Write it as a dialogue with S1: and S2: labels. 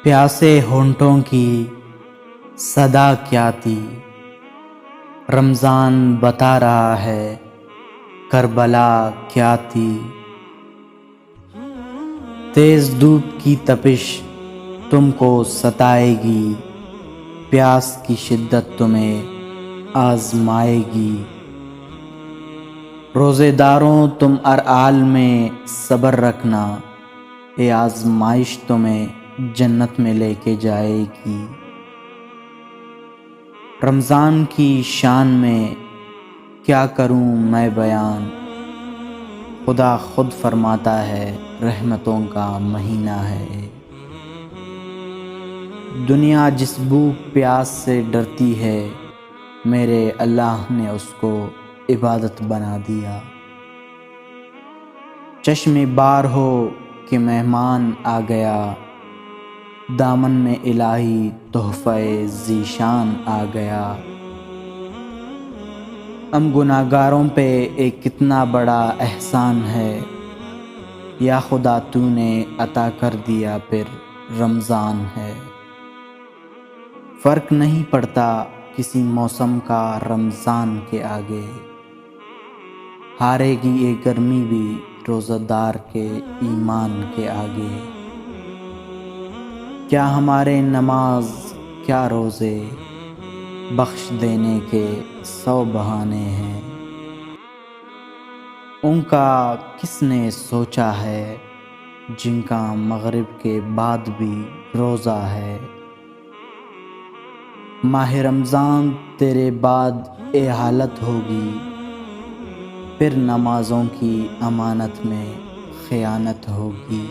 S1: پیاسے ہونٹوں کی صدا کیا تھی، رمضان بتا رہا ہے کربلا کیا تھی۔ تیز دھوپ کی تپش تم کو ستائے گی، پیاس کی شدت تمہیں آزمائے گی۔ روزے داروں تم ارعال میں صبر رکھنا، یہ آزمائش تمہیں جنت میں لے کے جائے گی۔ رمضان کی شان میں کیا کروں میں بیان، خدا خود فرماتا ہے رحمتوں کا مہینہ ہے۔ دنیا جس بھوک پیاس سے ڈرتی ہے، میرے اللہ نے اس کو عبادت بنا دیا۔ چشم بار ہو کہ مہمان آ گیا، دامن میں الہی تحفہ ذیشان آ گیا۔ ہم گناہگاروں پہ ایک کتنا بڑا احسان ہے، یا خدا تو نے عطا کر دیا پھر رمضان ہے۔ فرق نہیں پڑتا کسی موسم کا رمضان کے آگے، ہارے گی یہ گرمی بھی روزہ دار کے ایمان کے آگے۔ کیا ہمارے نماز کیا روزے، بخش دینے کے 100 بہانے ہیں۔ ان کا کس نے سوچا ہے جن کا مغرب کے بعد بھی روزہ ہے۔ ماہ رمضان تیرے بعد اے حالت ہوگی، پھر نمازوں کی امانت میں خیانت ہوگی۔